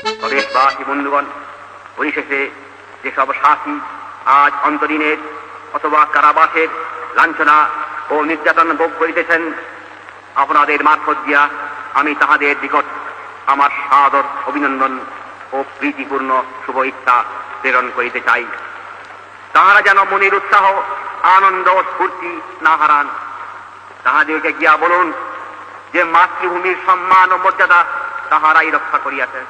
দেশবাসী বন্ধুগণ, পরিশেষে যেসব সাথী আজ অন্তরীণের অথবা কারাবাসের লাঞ্ছনা ও নির্যাতন ভোগ করিতেছেন, আপনাদের মারফত দিয়া আমি তাহাদের নিকট আমার সাদর অভিনন্দন ও প্রীতিপূর্ণ শুভ ইচ্ছা প্রেরণ করিতে চাই। তাহারা যেন মনের উৎসাহ, আনন্দ ও স্ফূর্তি না হারান। তাহাদেরকে গিয়া বলুন যে মাতৃভূমির সম্মান ও মর্যাদা তাহারাই রক্ষা করিয়াছে।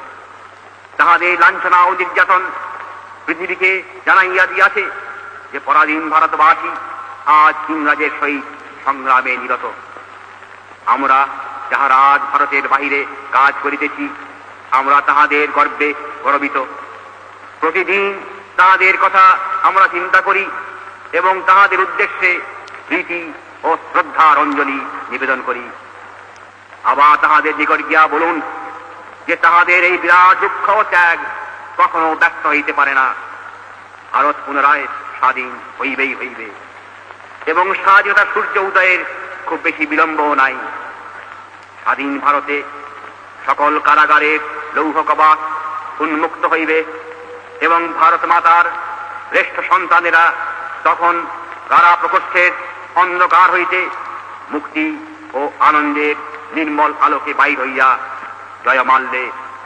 তাহাদের লাঞ্ছনা ও নির্যাতন পৃথিবীকে জানাইয়া দিয়াছে যে পরাধীন ভারতবাসী আজ ইংরাজের সহিত সংগ্রামে নিরত। আমরা যাহারা আজ ভারতের বাহিরে কাজ করিতেছি, আমরা তাহাদের গর্বে গর্বিত। প্রতিদিন তাহাদের কথা আমরা চিন্তা করি এবং তাহাদের উদ্দেশ্যে প্রীতি ও শ্রদ্ধার অঞ্জলি নিবেদন করি। আবার তাহাদের নিকট গিয়া বলুন যে তাহাদের এই বিরাট দুঃখ ও ত্যাগ কখনো ব্যর্থ হইতে পারে না। ভারত পুনরায় স্বাধীন হইবেই হইবে এবং স্বাধীনতা সূর্য উদয়ের খুব বেশি বিলম্বও নাই। স্বাধীন ভারতে সকল কারাগারের লৌহ কবাট উন্মুক্ত হইবে এবং ভারত মাতার শ্রেষ্ঠ সন্তানেরা তখন কারা প্রকোষ্ঠের অন্ধকার হইতে মুক্তি ও আনন্দের নির্মল আলোকে বাইর হইয়া জয়মাল্যে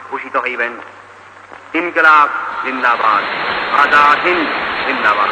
ভূষিত হইবেন। ইনকিলাব জিন্দাবাদ, আজাদ হিন্দ জিন্দাবাদ।